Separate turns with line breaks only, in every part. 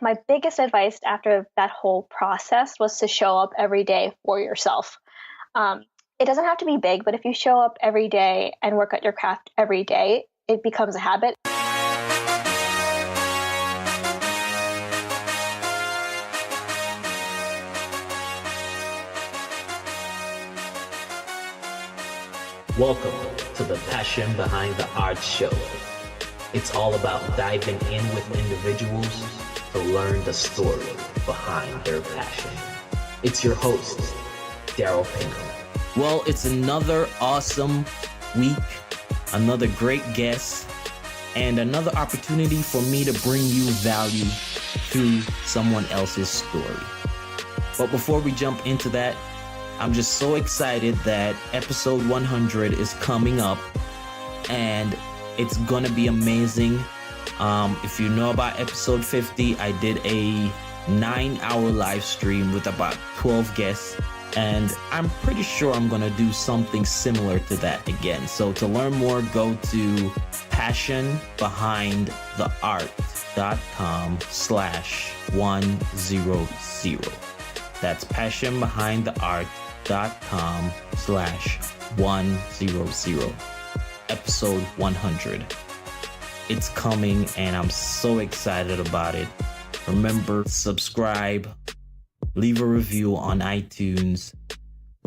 my biggest advice after that whole process was to show up every day for yourself. It doesn't have to be big, but if you show up every day and work at your craft every day, it becomes a habit.
Welcome to the Passion Behind the Art Show. It's all about diving in with individuals to learn the story behind their passion. It's your host, Daryl Pinkham. Well, it's another awesome week, another great guest, and another opportunity for me to bring you value through someone else's story. But before we jump into that, I'm just so excited that episode 100 is coming up, and it's gonna be amazing. If you know about episode 50, I did a 9-hour live stream with about 12 guests, and I'm pretty sure I'm gonna do something similar to that again. So to learn more, go to passionbehindtheart.com/100. That's passionbehindtheart.com/100. Episode 100. It's coming and I'm so excited about it. Remember, subscribe, leave a review on iTunes.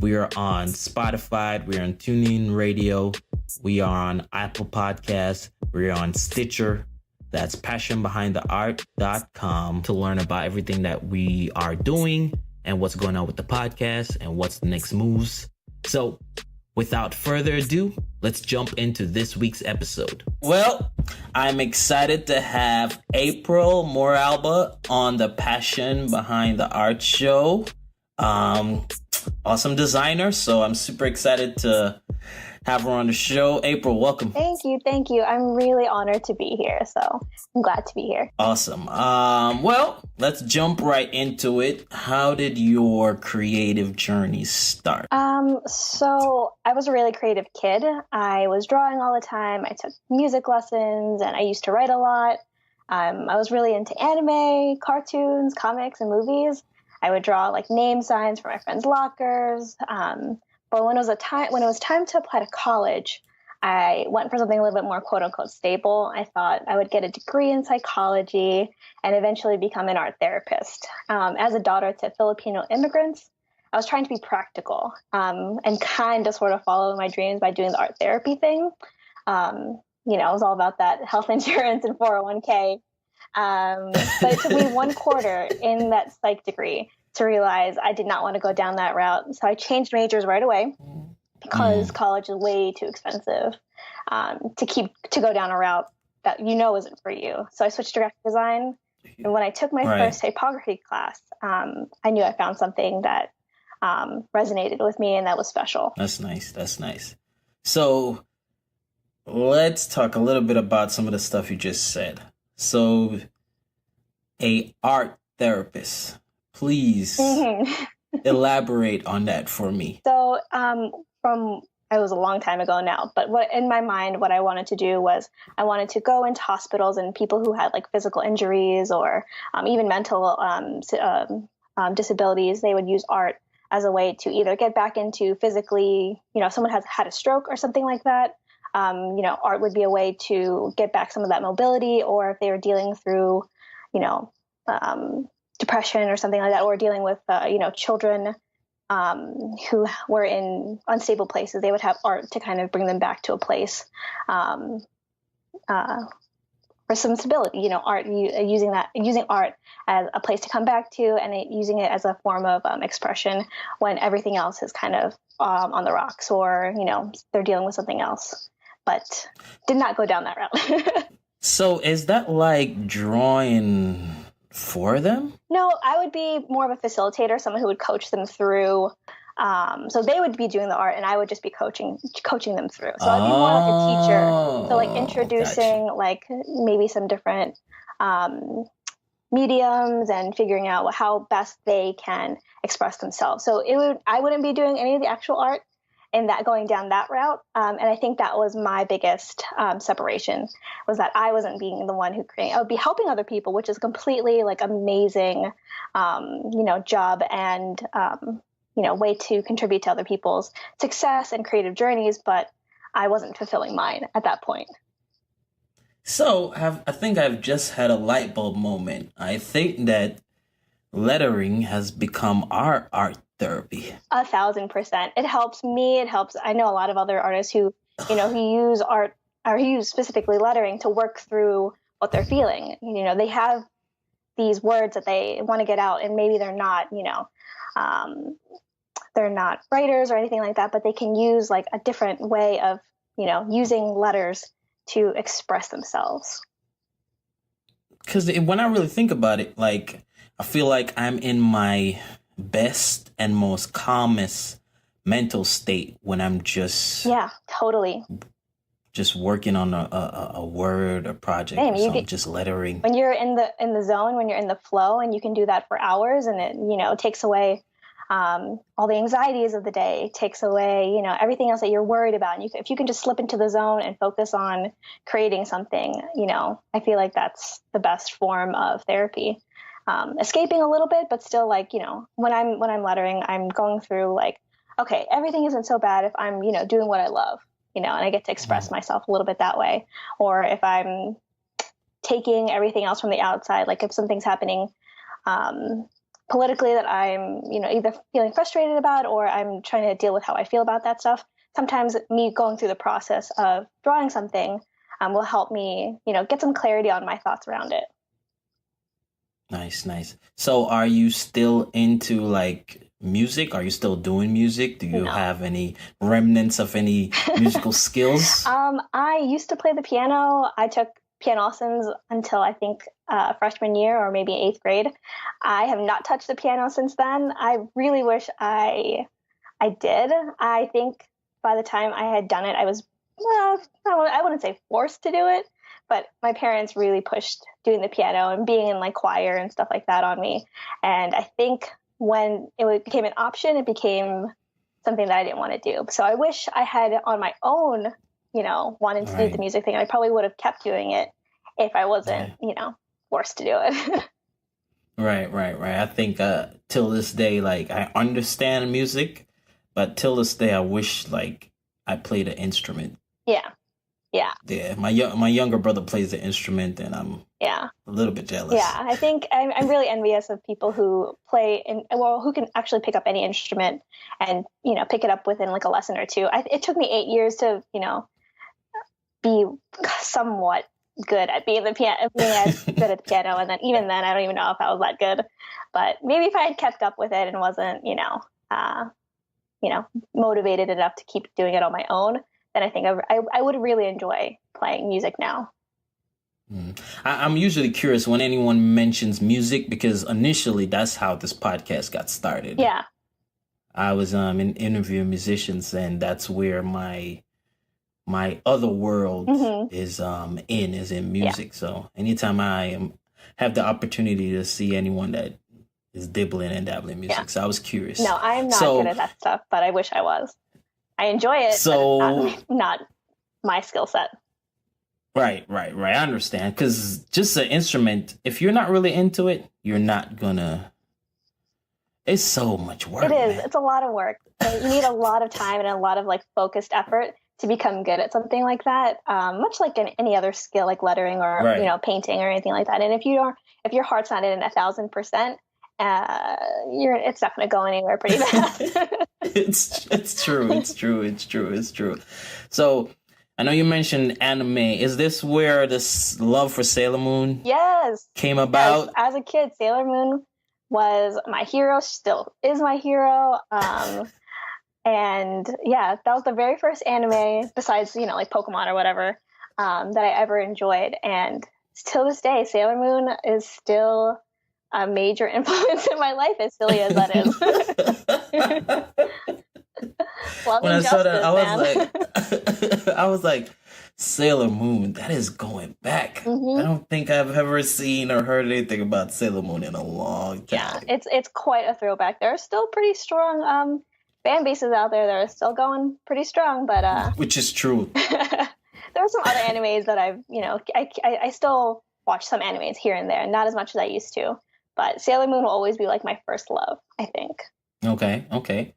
We are on Spotify. We are on TuneIn Radio. We are on Apple Podcasts. We are on Stitcher. That's passionbehindtheart.com to learn about everything that we are doing and what's going on with the podcast and what's the next moves. So without further ado, let's jump into this week's episode. Well, I'm excited to have April Moralba on the Passion Behind the Art Show. Awesome designer, so I'm super excited to have her on the show. April, welcome.
Thank you. I'm really honored to be here, so I'm glad to be here.
Awesome. Well, let's jump right into it. How did your creative journey start?
So I was a really creative kid. I was drawing all the time. I took music lessons, and I used to write a lot. I was really into anime, cartoons, comics, and movies. I would draw like name signs for my friends' lockers. But when it was time to apply to college, I went for something a little bit more quote unquote stable. I thought I would get a degree in psychology and eventually become an art therapist. As a daughter to Filipino immigrants, I was trying to be practical and kind of sort of follow my dreams by doing the art therapy thing. It was all about that health insurance and 401k. But it took me 1 quarter in that psych degree to realize I did not want to go down that route. So I changed majors right away because college is way too expensive to go down a route that isn't for you. So I switched to graphic design. And when I took my first typography class, I knew I found something that resonated with me and that was special.
That's nice. So let's talk a little bit about some of the stuff you just said. So a art therapist. Please elaborate on that for me.
So it was a long time ago now, but in my mind, what I wanted to do was I wanted to go into hospitals and people who had like physical injuries or even mental disabilities. They would use art as a way to either get back into physically, someone has had a stroke or something like that. Art would be a way to get back some of that mobility, or if they were dealing through, depression or something like that, or dealing with, children who were in unstable places, they would have art to kind of bring them back to a place for some stability. Art, using art as a place to come back to, and using it as a form of expression when everything else is kind of on the rocks, or they're dealing with something else. But did not go down that route.
So is that like drawing for them?
No, I would be more of a facilitator, someone who would coach them through. So they would be doing the art and I would just be coaching them through. So I'd be more like a teacher. So like introducing like maybe some different mediums and figuring out how best they can express themselves. So I wouldn't be doing any of the actual art. in that going down that route. And I think that was my biggest separation, was that I wasn't being the one who created. I would be helping other people, which is completely like amazing, job and way to contribute to other people's success and creative journeys. But I wasn't fulfilling mine at that point.
So I think I've just had a light bulb moment. I think that lettering has become our art therapy.
1,000%. It helps me. I know a lot of other artists who use art, or who use specifically lettering to work through what they're feeling. They have these words that they want to get out, and maybe they're not, they're not writers or anything like that, but they can use like a different way of, using letters to express themselves.
Because when I really think about it, like, I feel like I'm in my best and most calmest mental state when I'm just
totally
just working on a word or project or something, just lettering.
When you're in the zone, when you're in the flow, and you can do that for hours, and it takes away all the anxieties of the day. It takes away everything else that you're worried about. And if you can just slip into the zone and focus on creating something, I feel like that's the best form of therapy. Escaping a little bit, but still, like, when I'm lettering, I'm going through like, okay, everything isn't so bad if I'm, doing what I love, and I get to express myself a little bit that way. Or if I'm taking everything else from the outside, like if something's happening politically that I'm, either feeling frustrated about, or I'm trying to deal with how I feel about that stuff. Sometimes me going through the process of drawing something will help me, get some clarity on my thoughts around it.
Nice. So are you still into like music? Are you still doing music? Do you have any remnants of any musical skills?
I used to play the piano. I took piano lessons until I think freshman year or maybe 8th grade. I have not touched the piano since then. I really wish I did. I think by the time I had done it, I was, I wouldn't say forced to do it, but my parents really pushed doing the piano and being in like choir and stuff like that on me. And I think when it became an option, it became something that I didn't want to do. So I wish I had on my own, wanted to do the music thing. I probably would have kept doing it if I wasn't, forced to do it.
Right. I think till this day, like, I understand music, but till this day, I wish like I played an instrument. Yeah. My younger brother plays the instrument, and I'm a little bit jealous.
Yeah, I think I'm really envious of people who play who can actually pick up any instrument and pick it up within like a lesson or two. It took me 8 years to be somewhat good at being good at the piano, and then even then I don't even know if I was that good. But maybe if I had kept up with it and wasn't motivated enough to keep doing it on my own, then I think I would really enjoy playing music now.
I'm usually curious when anyone mentions music, because initially that's how this podcast got started.
Yeah.
I was interviewing musicians, and that's where my other world is in music. Yeah. So anytime I have the opportunity to see anyone that is dibbling and dabbling music, so I was curious.
No, I'm not good at that stuff, but I wish I was. I enjoy it,
so,
but it's not my skill set.
Right. I understand. Because just an instrument, if you're not really into it, you're not gonna. It's so much work.
It is.
Man.
It's a lot of work. You need a lot of time and a lot of like focused effort to become good at something like that. Much like in any other skill, like lettering or painting or anything like that. And if your heart's not in 1,000%, it's not going to go anywhere pretty fast.
It's true. So I know you mentioned anime. Is this where this love for Sailor Moon came about?
Yes. As a kid, Sailor Moon was my hero, still is my hero. And that was the very first anime, besides, like Pokemon or whatever, that I ever enjoyed. And till this day, Sailor Moon is still a major influence in my life, as silly as that is.
When I saw that, I was like, Sailor Moon, that is going back. I don't think I've ever seen or heard anything about Sailor Moon in a long time.
Yeah, it's quite a throwback. There are still pretty strong fan bases out there that are still going pretty strong, but
which is true.
There are some other animes that I've, I still watch some animes here and there, not as much as I used to. But Sailor Moon will always be like my first love, I think.
Okay.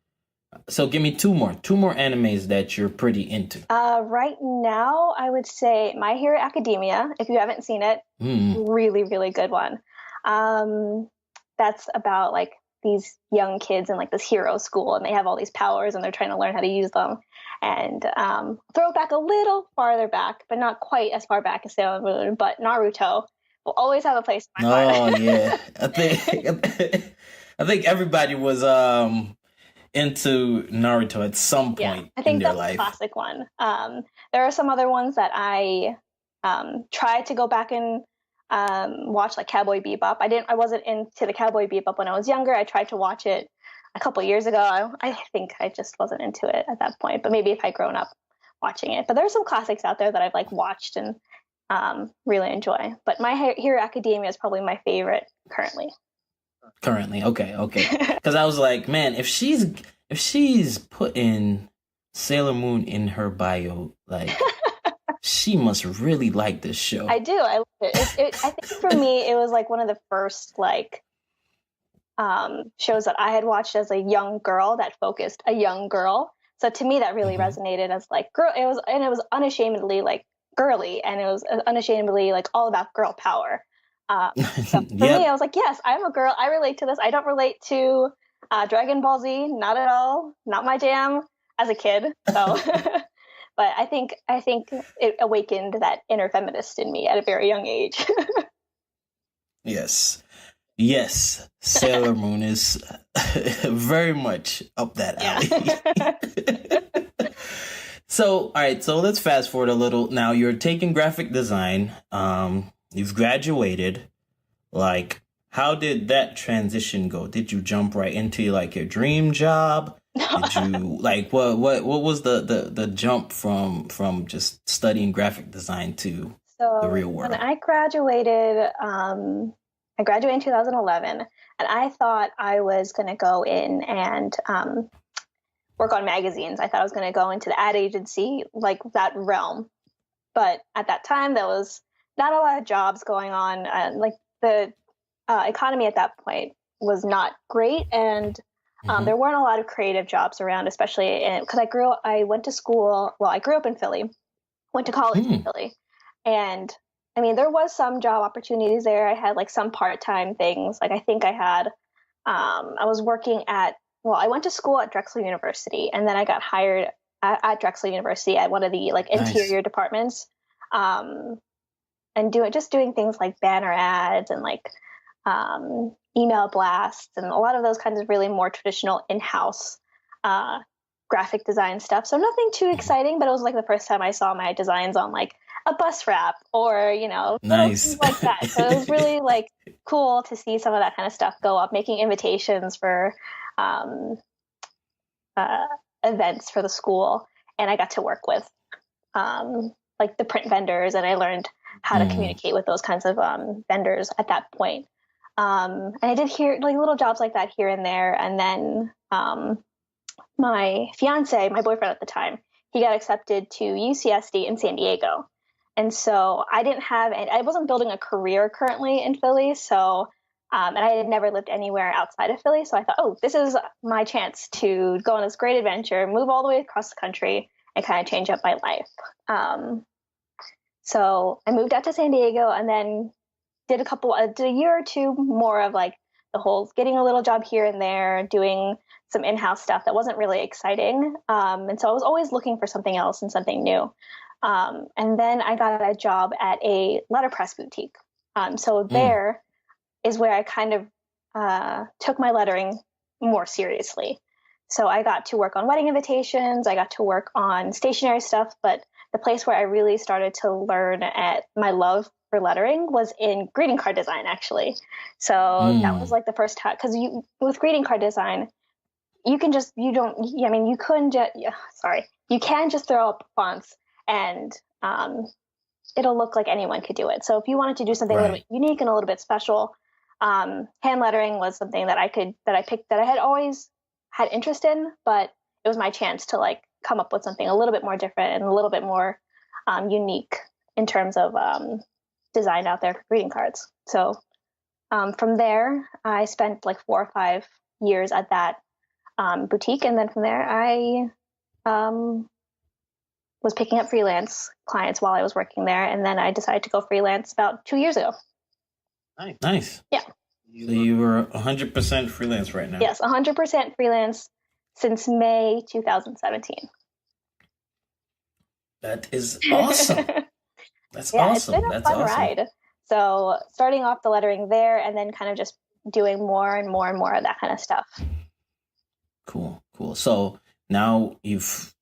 So give me two more animes that you're pretty into.
Right now, I would say My Hero Academia. If you haven't seen it, really, really good one. That's about like these young kids in like this hero school, and they have all these powers, and they're trying to learn how to use them. And throw it back a little farther back, but not quite as far back as Sailor Moon. But Naruto will always have a place in my heart.
Oh yeah, I think everybody was into Naruto at some point
I think
in their
that's
life.
A classic one. There are some other ones that I tried to go back and watch, like Cowboy Bebop. I wasn't into the Cowboy Bebop when I was younger. I tried to watch it a couple years ago. I think I just wasn't into it at that point, but maybe if I'd grown up watching it. But there's some classics out there that I've like watched and really enjoy. But My Hero Academia is probably my favorite currently.
Okay. Because I was like, man, if she's putting Sailor Moon in her bio, like she must really like this show.
I do. I love it. I think for me, it was like one of the first like shows that I had watched as a young girl that focused a young girl. So to me, that really resonated as like girl. It was unashamedly like girly, and it was unashamedly like all about girl power. So for me, I was like, yes, I'm a girl. I relate to this. I don't relate to Dragon Ball Z, not at all, not my jam as a kid. So, but I think it awakened that inner feminist in me at a very young age.
Yes, Sailor Moon is very much up that alley. So, all right, so let's fast forward a little. Now you're taking graphic design. You've graduated. Like, how did that transition go? Did you jump right into like your dream job? Did you like what was the jump from just studying graphic design to the real world?
When I graduated in 2011, and I thought I was going to go in and work on magazines. I thought I was going to go into the ad agency, like that realm. But at that time, there was not a lot of jobs going on. Like the economy at that point was not great, and there weren't a lot of creative jobs around, especially because I went to school. Well, I grew up in Philly, went to college in Philly, and I mean, there was some job opportunities there. I had like some part-time things. Like I think I had, I was working I went to school at Drexel University, and then I got hired at Drexel University at one of the like interior departments. And doing things like banner ads and like email blasts and a lot of those kinds of really more traditional in-house graphic design stuff. So nothing too exciting, but it was like the first time I saw my designs on like a bus wrap or,
nice
things like that. So it was really like cool to see some of that kind of stuff go up, making invitations for events for the school. And I got to work with like the print vendors, and I learned how to communicate with those kinds of vendors at that point. And I did hear like little jobs like that here and there. And then my boyfriend at the time, he got accepted to UCSD in San Diego. And so I wasn't building a career currently in Philly. So, and I had never lived anywhere outside of Philly. So I thought, oh, this is my chance to go on this great adventure, move all the way across the country and kind of change up my life. So I moved out to San Diego and then did a year or two more of like the whole getting a little job here and there, doing some in-house stuff that wasn't really exciting. And so I was always looking for something else and something new. And then I got a job at a letterpress boutique. So there is where I kind of took my lettering more seriously. So I got to work on wedding invitations. I got to work on stationery stuff, but the place where I really started to learn at my love for lettering was in greeting card design, actually. So that was like the first time, because with greeting card design, you can just throw up fonts and it'll look like anyone could do it. So if you wanted to do something a little bit unique and a little bit special, hand lettering was something that I picked, that I had always had interest in, but it was my chance to like come up with something a little bit more different and a little bit more unique in terms of design out there for greeting cards. So from there, I spent like 4 or 5 years at that boutique. And then from there, I was picking up freelance clients while I was working there. And then I decided to go freelance about 2 years ago.
Nice.
Yeah.
So you were 100% freelance right now?
Yes, 100% freelance since May 2017.
That is awesome. That's
yeah,
awesome.
It's been a fun ride. So starting off the lettering there and then kind of just doing more and more and more of that kind of stuff.
Cool. So now you've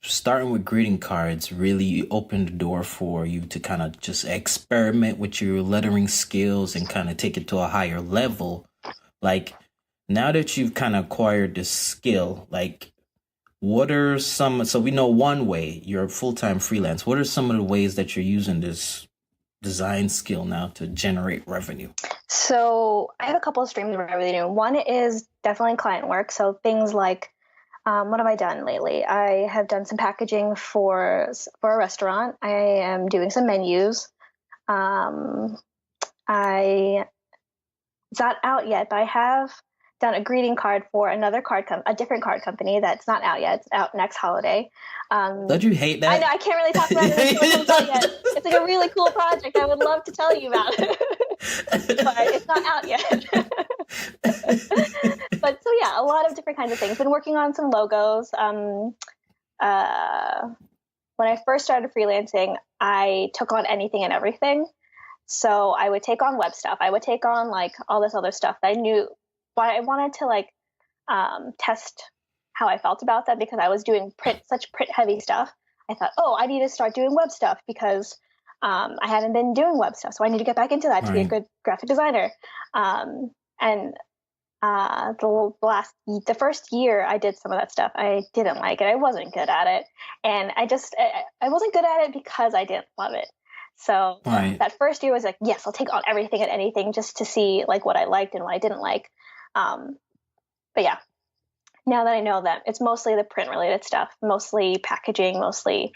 starting with greeting cards really opened the door for you to kind of just experiment with your lettering skills and kind of take it to a higher level. Like now that you've kind of acquired this skill, like what are some, so we know one way you're full-time freelance. What are some of the ways that you're using this design skill now to generate revenue?
So I have a couple of streams of revenue. One is definitely client work. So things like, what have I done lately? I have done some packaging for a restaurant. I am doing some menus. It's not out yet, but I have done a greeting card for another a different card company that's not out yet. It's out next holiday.
Don't you hate that?
I know, I can't really talk about it until it comes out yet. It's like a really cool project. I would love to tell you about it, but it's not out yet. But so yeah, a lot of different kinds of things. Been working on some logos. When I first started freelancing, I took on anything and everything. So I would take on web stuff. I would take on like all this other stuff that I knew, but I wanted to like test how I felt about that because I was doing such print heavy stuff. I thought, I need to start doing web stuff because I hadn't been doing web stuff. So I need to get back into that to be a good graphic designer. The first year I did some of that stuff, I didn't like it. I wasn't good at it. And I wasn't good at it because I didn't love it. So that first year was like, yes, I'll take on everything and anything just to see like what I liked and what I didn't like. But yeah, now that I know that it's mostly the print related stuff, mostly packaging, mostly,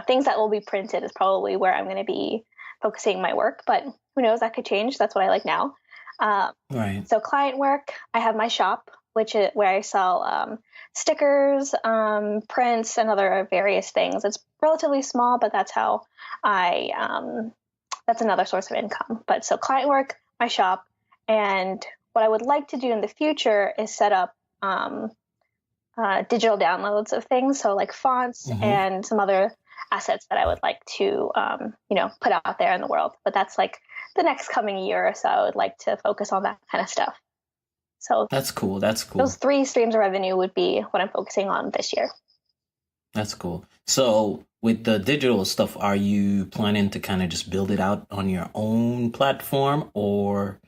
things that will be printed is probably where I'm going to be focusing my work, but who knows, that could change. That's what I like now. So client work, I have my shop, where I sell stickers, prints, and other various things. It's relatively small, but that's how that's another source of income. But so client work, my shop, and what I would like to do in the future is set up digital downloads of things. So like fonts and some other assets that I would like to, put out there in the world. But that's like the next coming year or so, I would like to focus on that kind of stuff. So
that's cool.
Those 3 streams of revenue would be what I'm focusing on this year.
That's cool. So with the digital stuff, are you planning to kind of just build it out on your own platform or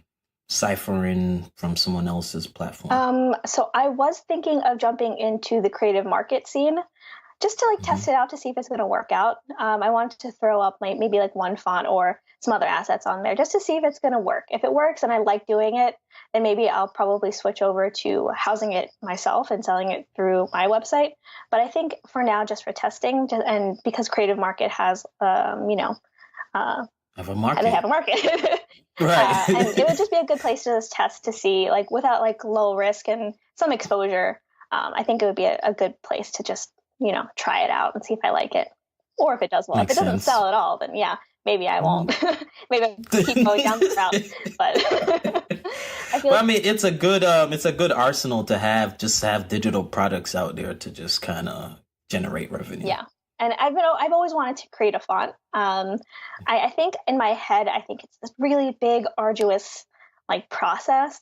ciphering from someone else's platform?
So I was thinking of jumping into the creative market scene just to like test it out to see if it's going to work out. I wanted to throw up maybe like one font or some other assets on there just to see if it's going to work. If it works and I like doing it, then maybe I'll probably switch over to housing it myself and selling it through my website. But I think for now, just for testing, and because Creative Market has,
have a market.
They have a market.
Right.
And it would just be a good place to just test to see, like, without like low risk and some exposure. I think it would be a good place to just, try it out and see if I like it. Or if it does well. If it doesn't sell at all, then yeah, maybe I won't. Maybe I'll keep going down the route. But
it's a good arsenal to have digital products out there to just kind of generate revenue.
Yeah. And I've always wanted to create a font. I think in my head, it's this really big, arduous like process.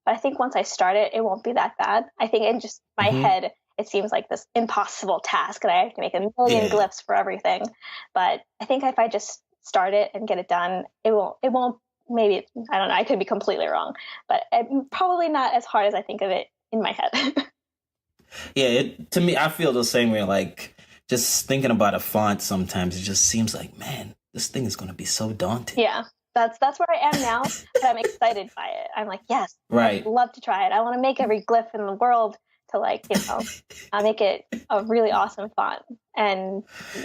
But I think once I start it, it won't be that bad. I think in just my head, it seems like this impossible task, and I have to make a million glyphs for everything. But I think if I just start it and get it done, it won't. Maybe I don't know. I could be completely wrong, but probably not as hard as I think of it in my head.
Yeah, to me, I feel the same way. Like, just thinking about a font sometimes, it just seems like, man, this thing is going to be so daunting.
Yeah, that's where I am now, but I'm excited by it. I'm like, yes,
right.
I'd love to try it. I want to make every glyph in the world to like, make it a really awesome font and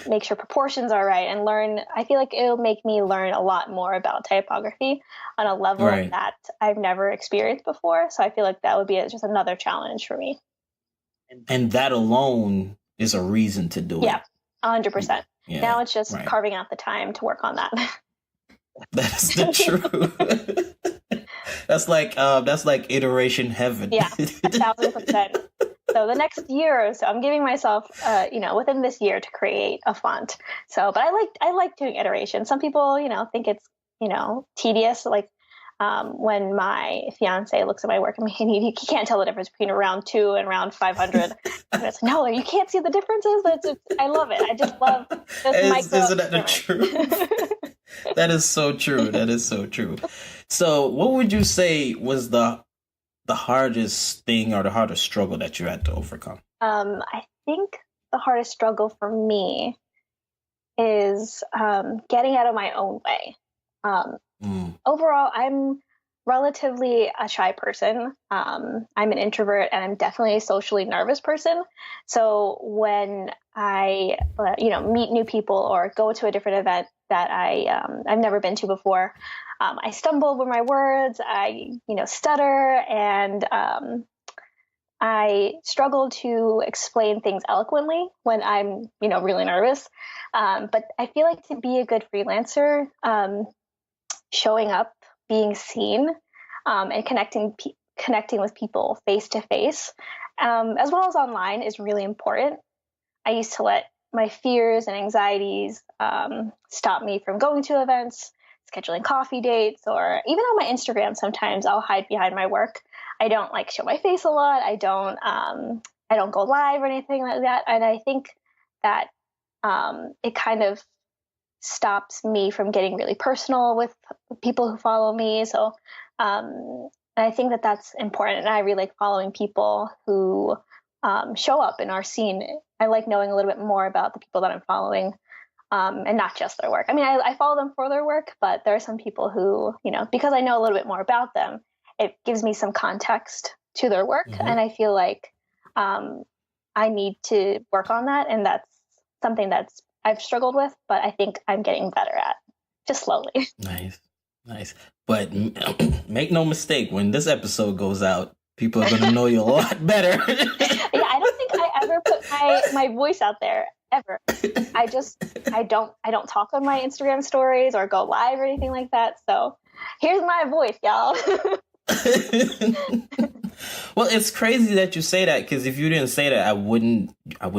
make sure proportions are right and learn. I feel like it'll make me learn a lot more about typography on a level that I've never experienced before. So I feel like that would be just another challenge for me.
And that alone is a reason to do it.
Yeah, 100%. Yeah, now it's just carving out the time to work on that.
That's the truth. That's like iteration heaven.
Yeah, 1,000%. So the next year or so, I'm giving myself, within this year to create a font. So, but I like doing iteration. Some people, think it's, tedious. Like when my fiance looks at my work, I mean, he can't tell the difference between round 2 and round 500. And it's no, you can't see the differences. I love it. I just love this
Isn't that the truth? That is so true. That is so true. So what would you say was the hardest thing or the hardest struggle that you had to overcome?
I think the hardest struggle for me is getting out of my own way. Overall, I'm relatively a shy person. I'm an introvert and I'm definitely a socially nervous person. So when I, meet new people or go to a different event that I've never been to before, I stumble over my words, I, stutter, and I struggle to explain things eloquently when I'm, really nervous. But I feel like to be a good freelancer, showing up, being seen, and connecting with people face to face, as well as online, is really important. I used to let my fears and anxieties stop me from going to events, scheduling coffee dates, or even on my Instagram. Sometimes I'll hide behind my work. I don't show my face a lot. I don't go live or anything like that. And I think that it kind of stops me from getting really personal with people who follow me. So I think that that's important. And I really like following people who show up in our scene. I like knowing a little bit more about the people that I'm following, and not just their work. I mean, I follow them for their work, but there are some people who, because I know a little bit more about them, it gives me some context to their work. Mm-hmm. And I feel like I need to work on that. And that's something that's I've struggled with, but I think I'm getting better at, just slowly.
Nice. But make no mistake, when this episode goes out, people are going to know you a lot better.
Yeah, I don't think I ever put my voice out there ever. I don't talk on my Instagram stories or go live or anything like that. So here's my voice, y'all.
Well, it's crazy that you say that, because if you didn't say that, I wouldn't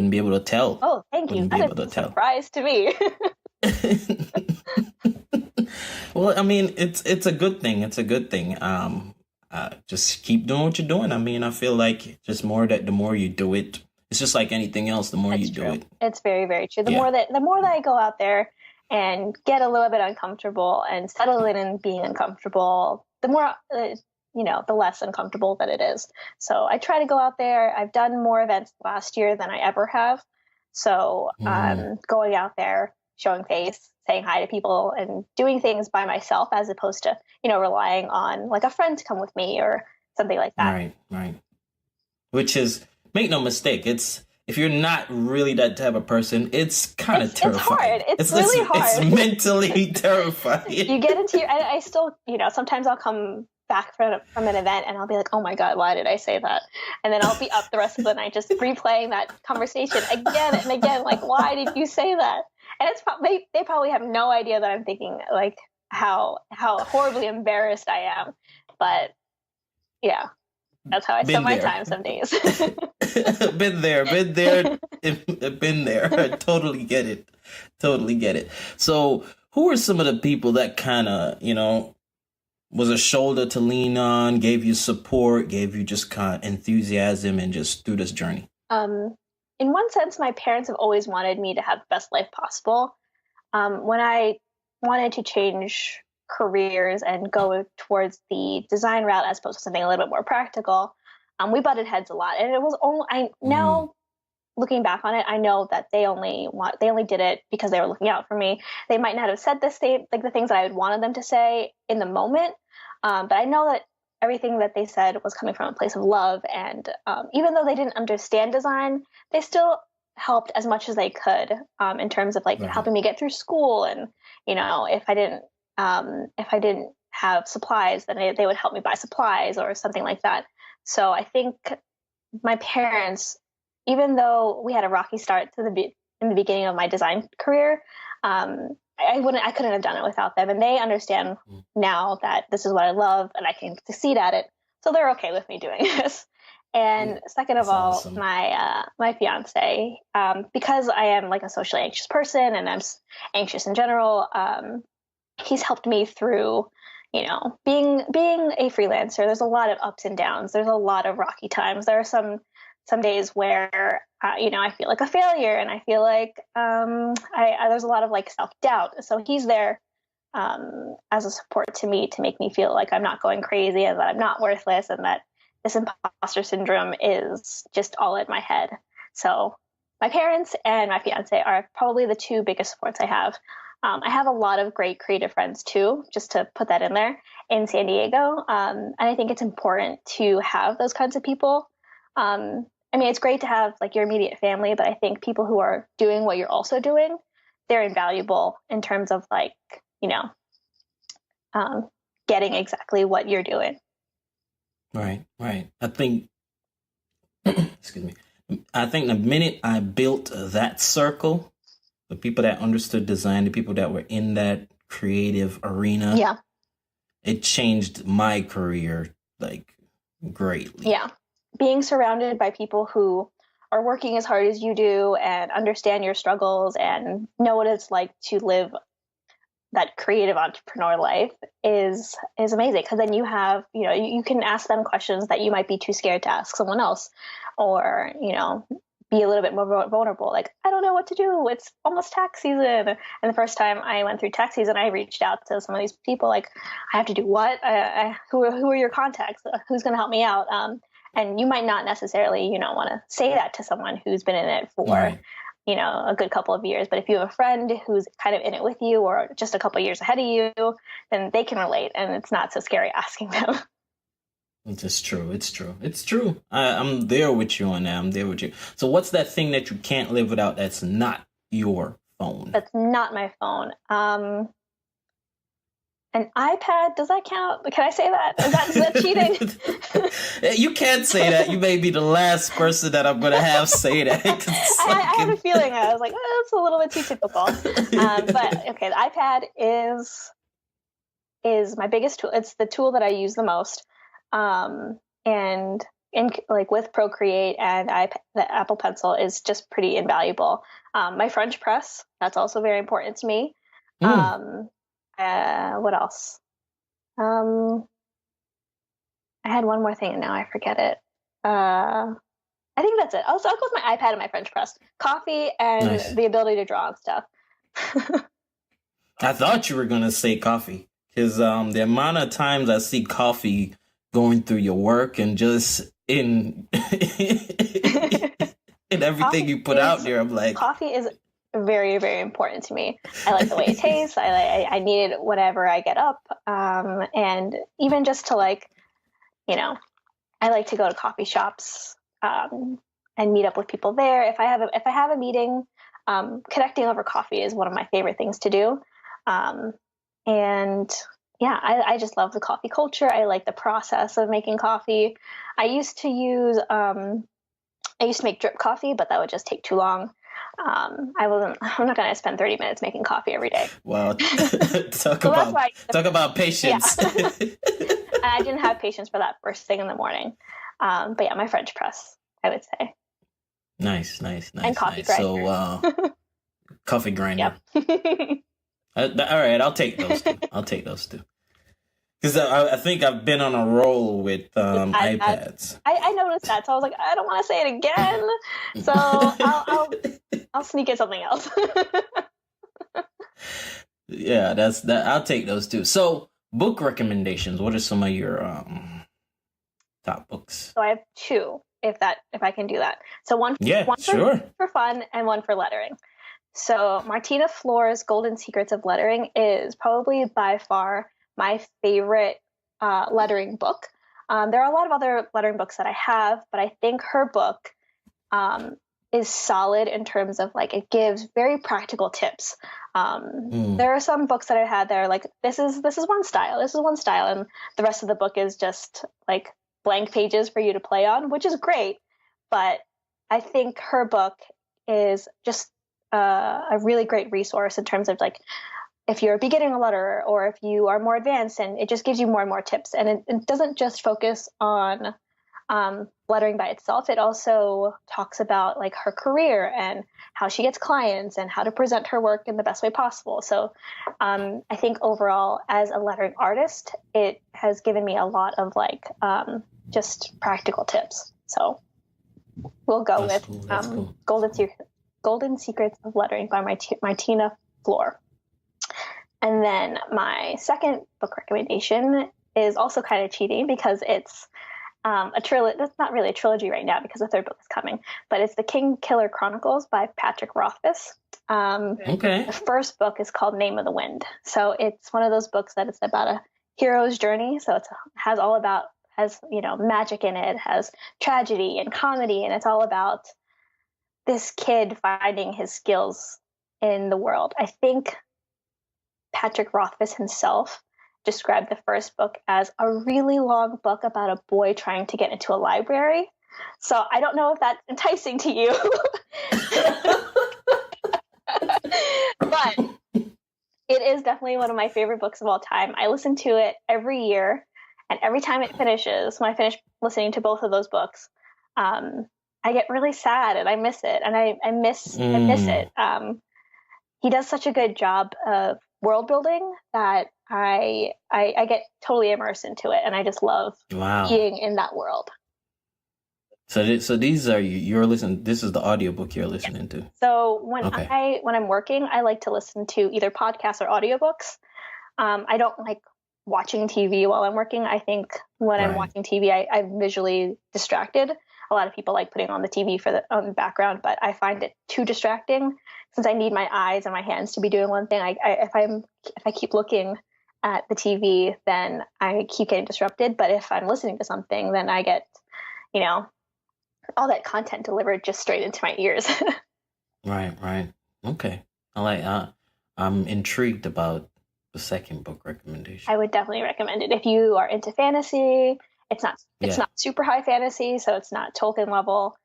be able to tell.
Oh, thank you. That is a surprise to me.
Well, I mean, it's a good thing. It's a good thing. Just keep doing what you're doing. I mean, I feel like just the more you do it, it's just like anything else. The more you do it,
it's very, very true. The more that I go out there and get a little bit uncomfortable and settle in and being uncomfortable, the more the less uncomfortable that it is. So I try to go out there. I've done more events last year than I ever have. So going out there, showing face, saying hi to people, and doing things by myself as opposed to, relying on like a friend to come with me or something like that.
Right. Which is, make no mistake, if you're not really that type of person, it's kind of terrifying.
It's hard. It's really hard.
It's mentally terrifying.
You get into I still, sometimes I'll come back from an event and I'll be like, oh my God, why did I say that? And then I'll be up the rest of the night just replaying that conversation again and again. Like, why did you say that? And it's probably, they probably have no idea that I'm thinking like how horribly embarrassed I am. But yeah, that's how I spend my time some days.
Been there. I totally get it. So who are some of the people that kind of, was a shoulder to lean on, gave you support, gave you just kind of enthusiasm and just through this journey?
In one sense, my parents have always wanted me to have the best life possible. When I wanted to change careers and go towards the design route as opposed to something a little bit more practical, we butted heads a lot. And it was only, now looking back on it, I know that they only did it because they were looking out for me. They might not have said the things that I had wanted them to say in the moment. But I know that everything that they said was coming from a place of love. And even though they didn't understand design, they still helped as much as they could in terms of like helping me get through school. And, you know, if I didn't have supplies, then they would help me buy supplies or something like that. So I think my parents, even though we had a rocky start to in the beginning of my design career, I couldn't have done it without them. And they understand now that this is what I love and I can succeed at it. So they're okay with me doing this. And second of all, awesome. My fiance, because I am like a socially anxious person and I'm anxious in general, he's helped me through, you know, being a freelancer. There's a lot of ups and downs. There's a lot of rocky times. There are some days where, you know, I feel like a failure and I feel like there's a lot of like self-doubt. So he's there as a support to me to make me feel like I'm not going crazy and that I'm not worthless and that this imposter syndrome is just all in my head. So my parents and my fiance are probably the two biggest supports I have. I have a lot of great creative friends too, just to put that in there, in San Diego. And I think it's important to have those kinds of people. I mean, it's great to have like your immediate family, but I think people who are doing what you're also doing, they're invaluable in terms of like, you know, getting exactly what you're doing.
Right. I think, excuse me. I think the minute I built that circle, the people that understood design, the people that were in that creative arena, it changed my career like greatly.
Yeah. Being surrounded by people who are working as hard as you do and understand your struggles and know what it's like to live that creative entrepreneur life is amazing, because then you have, you know, you can ask them questions that you might be too scared to ask someone else, or, you know, be a little bit more vulnerable. Like, I don't know what to do. It's almost tax season. And the first time I went through tax season, I reached out to some of these people like, I have to do what? Who are your contacts? Who's going to help me out? And you might not necessarily, you know, want to say that to someone who's been in it for, you know, a good couple of years. But if you have a friend who's kind of in it with you or just a couple of years ahead of you, then they can relate. And it's not so scary asking them.
It's true. I'm there with you on that. I'm there with you. So what's that thing that you can't live without that's not your phone?
That's not my phone. An iPad, does that count? Can I say that? Is that cheating?
You can't say that. You may be the last person that I'm going to have say that.
I have a feeling. I was like, oh, it's a little bit too typical. But okay, the iPad is my biggest tool. It's the tool that I use the most. And in like with Procreate and the Apple Pencil is just pretty invaluable. My French press, that's also very important to me. What else? I had one more thing and now I forget it. I think that's it. I'll go with my iPad and my French press. Coffee and the ability to draw and stuff.
I thought you were going to say coffee, because the amount of times I see coffee going through your work and just in everything you put out there, I'm like,
coffee is very, very important to me. I like the way it tastes. I need it whenever I get up. And even just to like, you know, I like to go to coffee shops and meet up with people there. If I have a meeting, connecting over coffee is one of my favorite things to do. And yeah, I just love the coffee culture. I like the process of making coffee. I used to make drip coffee, but that would just take too long. I'm not going to spend 30 minutes making coffee every day.
Wow. Talk about patience.
Yeah. I didn't have patience for that first thing in the morning. But yeah, my French press, I would say.
Nice.
And coffee grinder.
So, coffee grinder. Yep. All right, I'll take those two. Because I think I've been on a roll with iPads.
I noticed that, so I was like, I don't want to say it again. So I'll sneak in something else.
Yeah, that's that. I'll take those two. So, book recommendations. What are some of your top books?
So I have two, if I can do that. So one for fun and one for lettering. So Martina Fleur's Golden Secrets of Lettering is probably by far my favorite lettering book. There are a lot of other lettering books that I have, but I think her book is solid in terms of like it gives very practical tips. There are some books that I had that are like this is one style, and the rest of the book is just like blank pages for you to play on, which is great. But I think her book is just a really great resource in terms of like if you're beginning a letterer or if you are more advanced, and it just gives you more and more tips. And it doesn't just focus on lettering by itself. It also talks about like her career and how she gets clients and how to present her work in the best way possible. So I think overall, as a lettering artist, it has given me a lot of like just practical tips. So we'll go with cool. Golden Secrets of Lettering by Martina Floor. And then my second book recommendation is also kind of cheating because it's a trilogy. That's not really a trilogy right now because the third book is coming, but it's the King Killer Chronicles by Patrick Rothfuss.
Okay.
The first book is called Name of the Wind. So it's one of those books that it's about a hero's journey. So it has magic in it, has tragedy and comedy, and it's all about this kid finding his skills in the world. I think Patrick Rothfuss himself described the first book as a really long book about a boy trying to get into a library. So I don't know if that's enticing to you. But it is definitely one of my favorite books of all time. I listen to it every year, and every time it finishes, when I finish listening to both of those books, I get really sad and I miss it, and I miss it. He does such a good job of world building that I get totally immersed into it, and I just love being in that world.
So these are you're listening. This is the audiobook you're listening to.
So when I'm working, I like to listen to either podcasts or audiobooks. I don't like watching TV while I'm working. I think when I'm watching TV, I'm visually distracted. A lot of people like putting on the TV for the background, but I find it too distracting since I need my eyes and my hands to be doing one thing. If I keep looking at the TV, then I keep getting disrupted. But if I'm listening to something, then I get, all that content delivered just straight into my ears.
Right. Okay. I'm intrigued about the second book recommendation.
I would definitely recommend it if you are into fantasy. It's not super high fantasy, so it's not Tolkien level,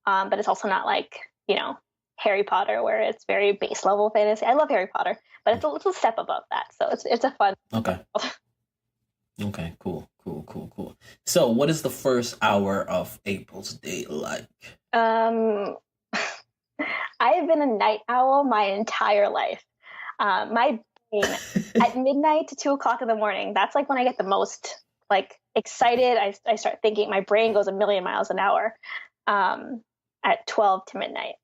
but it's also not like Harry Potter where it's very base level fantasy. I love Harry Potter, but it's a little step above that, so it's a fun.
Okay. Okay. Cool. So, what is the first hour of April's day like?
I have been a night owl my entire life. My brain at midnight to 2:00 in the morning. That's like when I get the most like excited. I start thinking. My brain goes a million miles an hour at 12 to midnight.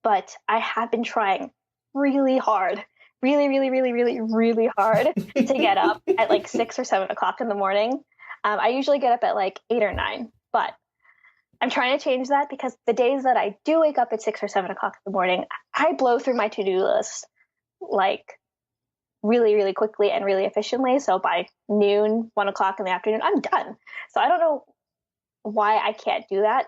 But I have been trying really hard, really hard to get up at like 6 or 7 o'clock in the morning. I usually get up at like 8 or 9, but I'm trying to change that because the days that I do wake up at 6 or 7 o'clock in the morning, I blow through my to-do list like really quickly and really efficiently. So by noon, 1 o'clock in the afternoon, I'm done. So I don't know why I can't do that.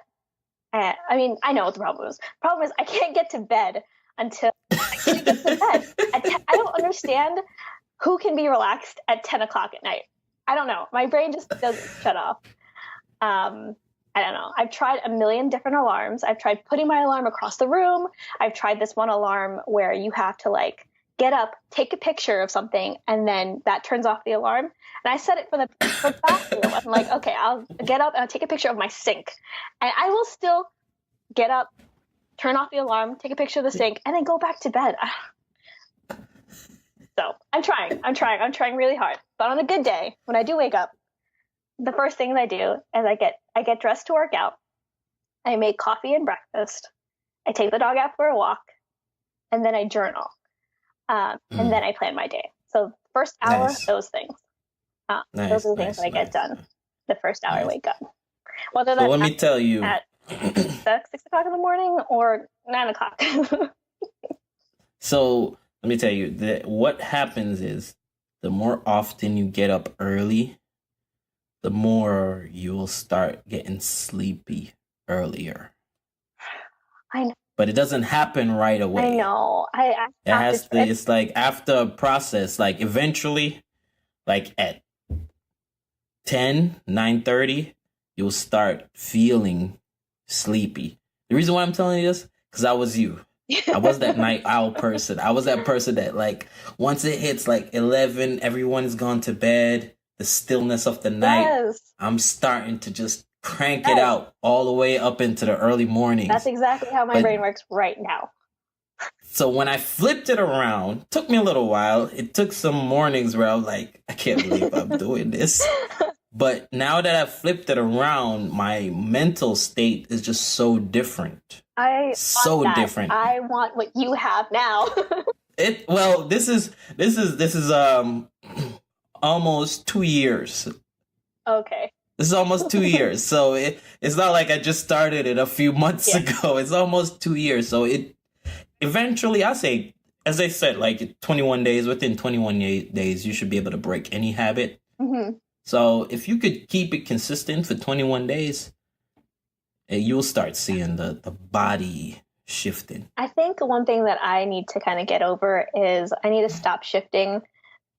I mean, I know what the problem is. The problem is I can't get to bed until I can't get to bed. I don't understand who can be relaxed at 10 o'clock at night. I don't know. My brain just doesn't shut off. I don't know. I've tried a million different alarms. I've tried putting my alarm across the room. I've tried this one alarm where you have to like get up, take a picture of something, and then that turns off the alarm. And I set it for the bathroom. I'm like, okay, I'll get up and I'll take a picture of my sink. And I will still get up, turn off the alarm, take a picture of the sink, and then go back to bed. So I'm trying really hard. But on a good day, when I do wake up, the first thing I do is I get dressed to work out. I make coffee and breakfast. I take the dog out for a walk, and then I journal. And then I plan my day. So first hour, those things. Those are the things that I get done the first hour I wake up. Whether that's
let me tell you
at 6 o'clock in the morning or 9 o'clock.
So let me tell you that what happens is the more often you get up early, the more you will start getting sleepy earlier.
I know.
But it doesn't happen right away.
I know.
It has to, it's like after a process, like eventually, like at 9:30, you'll start feeling sleepy. The reason why I'm telling you this, because I was you. I was that night owl person. I was that person that, like, once it hits like 11, everyone's gone to bed, the stillness of the night,
Yes.
I'm starting to just crank it out all the way up into the early mornings.
That's exactly how my brain works right now.
So when I flipped it around, took me a little while. It took some mornings where I was like, I can't believe I'm doing this. But now that I've flipped it around, my mental state is just so different. Different.
I want what you have now.
This is almost 2 years.
Okay.
This is almost 2 years. So it's not like I just started it a few months ago. It's almost 2 years. So it eventually, I say, as I said, like 21 days, within 21 days, you should be able to break any habit.
Mm-hmm.
So if you could keep it consistent for 21 days, you'll start seeing the body shifting. I
think one thing that I need to kind of get over is I need to stop shifting.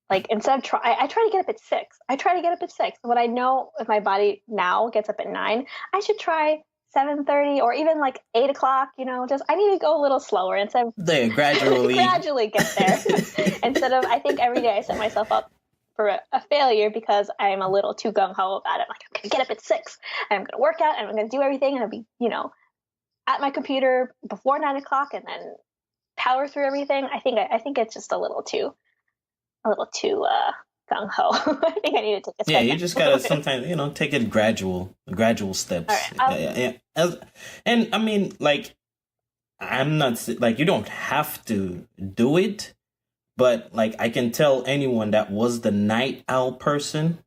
Like, instead of I try to get up at 6. I try to get up at 6. What I know, if my body now gets up at 9, I should try 7:30 or even like 8 o'clock. Just I need to go a little slower instead of
gradually
get there. Instead of, I think every day I set myself up for a failure because I'm a little too gung-ho about it. Like, I'm gonna get up at 6 and I'm gonna work out and I'm gonna do everything and I'll be, at my computer before 9 o'clock and then power through everything. I think it's just a little too gung-ho. I think I need to take a step back.
You just gotta sometimes, take it gradual steps.
Right.
And I mean, like, I'm not like, you don't have to do it. But, like, I can tell anyone that was the night owl person,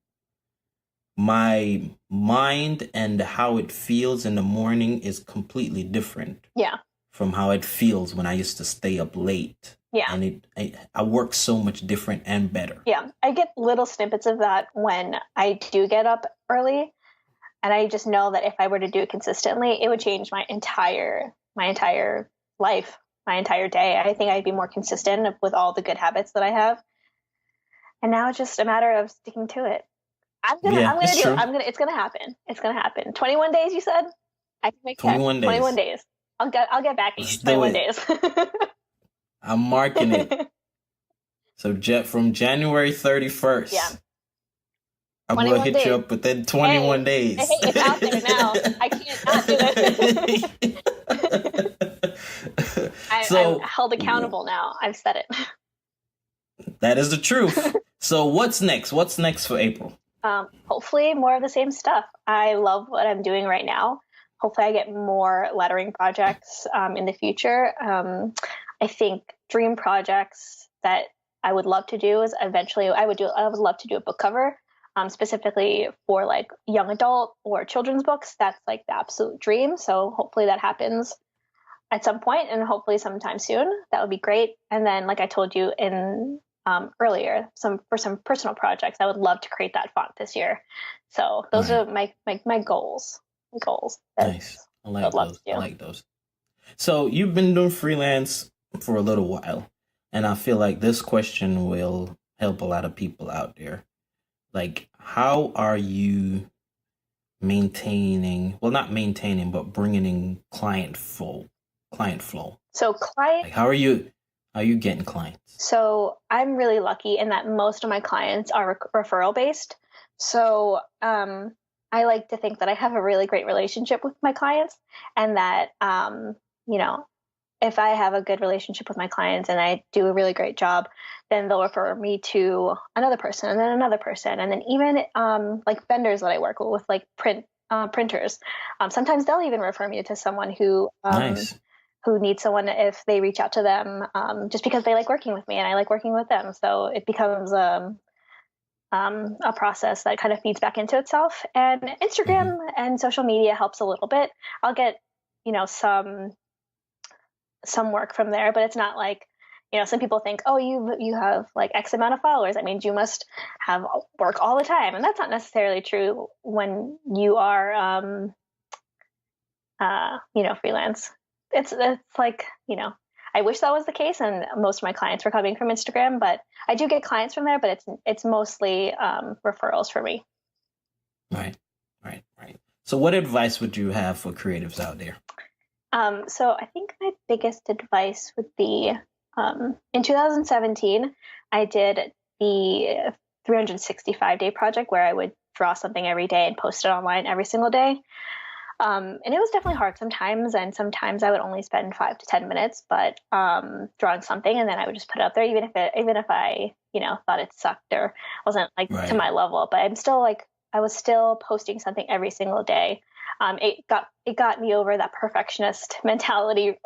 my mind and how it feels in the morning is completely different.
Yeah.
From how it feels when I used to stay up late.
Yeah.
And I work so much different and better.
Yeah. I get little snippets of that when I do get up early. And I just know that if I were to do it consistently, it would change my entire life. My entire day. I think I'd be more consistent with all the good habits that I have. And now it's just a matter of sticking to it. I'm gonna do it. It's gonna happen. It's gonna happen. 21 days, you said? I can make
21 days.
21 days. I'll get back in 21 days.
I'm marking it. So from January 31st.
Yeah.
I'm going to hit you up within 21 days.
Hey, it's out there now. I can't not do it. I'm held accountable now. I've said it.
That is the truth. So what's next? What's next for April?
Hopefully more of the same stuff. I love what I'm doing right now. Hopefully I get more lettering projects in the future. I think dream projects that I would love to do is eventually I would love to do a book cover, specifically for like young adult or children's books. That's like the absolute dream. So hopefully that happens at some point and hopefully sometime soon. That would be great. And then, like I told you in earlier, for some personal projects, I would love to create that font this year. So those are my goals.
Nice. I like those. So you've been doing freelance for a little while, and I feel like this question will help a lot of people out there. Like, how are you bringing in client flow?
So
like, how are you getting clients?
So I'm really lucky in that most of my clients are referral based. So I like to think that I have a really great relationship with my clients, and that if I have a good relationship with my clients and I do a really great job, then they'll refer me to another person and then another person. And then even like vendors that I work with like printers, sometimes they'll even refer me to someone who needs someone if they reach out to them, just because they like working with me and I like working with them. So it becomes a process that kind of feeds back into itself. And Instagram and social media helps a little bit. I'll get, some work from there, but it's not like, some people think, oh, you have like X amount of followers. That means you must have work all the time. And that's not necessarily true when you are, freelance. It's like, I wish that was the case. And most of my clients were coming from Instagram, but I do get clients from there, but it's mostly referrals for me.
Right. So what advice would you have for creatives out there?
So I think my biggest advice would be, in 2017, I did the 365-day project where I would draw something every day and post it online every single day. And it was definitely hard sometimes, and sometimes I would only spend 5 to 10 minutes, but drawing something, and then I would just put it up there, even if I thought it sucked or wasn't like to my level. But I was still posting something every single day. It got me over that perfectionist mentality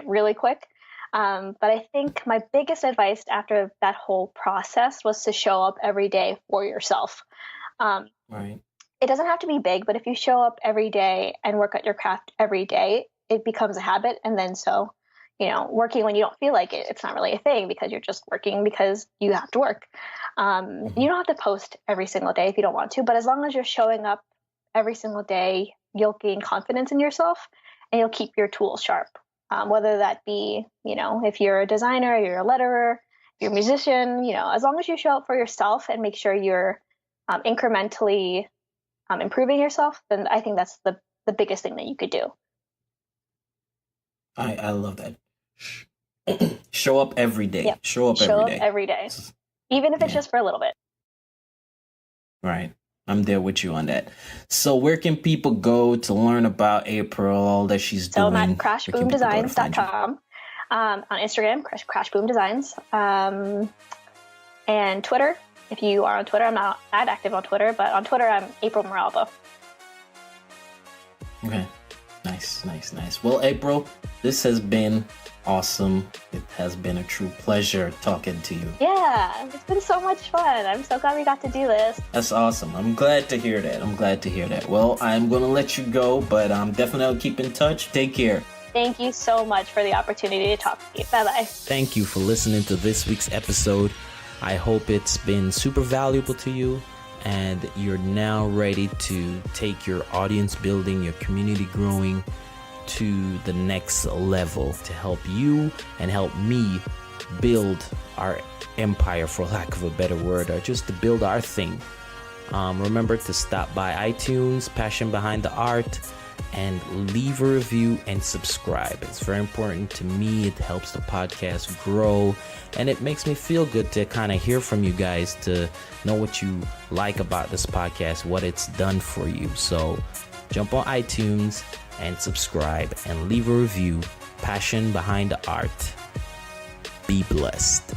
really quick. But I think my biggest advice after that whole process was to show up every day for yourself.
Right.
It doesn't have to be big, but if you show up every day and work at your craft every day, it becomes a habit. And then working when you don't feel like it, it's not really a thing because you're just working because you have to work. You don't have to post every single day if you don't want to, but as long as you're showing up every single day, you'll gain confidence in yourself and you'll keep your tools sharp. Whether that be, if you're a designer, you're a letterer, you're a musician, as long as you show up for yourself and make sure you're incrementally improving yourself, then I think that's the biggest thing that you could do.
I love that. Show up every day.
Yep.
Show up
every day. Even if it's just for a little bit.
Right. I'm there with you on that. So where can people go to learn about April, all that she's doing?
So I'm at crashboomdesigns.com. On Instagram, crashboomdesigns. And Twitter. If you are on Twitter, I'm not that active on Twitter, but on Twitter, I'm April Moralba.
Okay. Nice. Well, April, this has been awesome. It has been a true pleasure talking to you.
Yeah, it's been so much fun. I'm so glad we got to do this.
That's awesome. I'm glad to hear that. Well, I'm going to let you go, but I'm definitely keep in touch. Take care.
Thank you so much for the opportunity to talk to you. Bye-bye.
Thank you for listening to this week's episode. I hope it's been super valuable to you and you're now ready to take your audience building, your community growing to the next level to help you and help me build our empire, for lack of a better word, or just to build our thing. Remember to stop by iTunes, Passion Behind the Art, and leave a review and subscribe. It's very important to me. It helps the podcast grow and it makes me feel good to kind of hear from you guys, to know what you like about this podcast, what it's done for you. So jump on iTunes and subscribe and leave a review. Passion Behind the Art. Be blessed.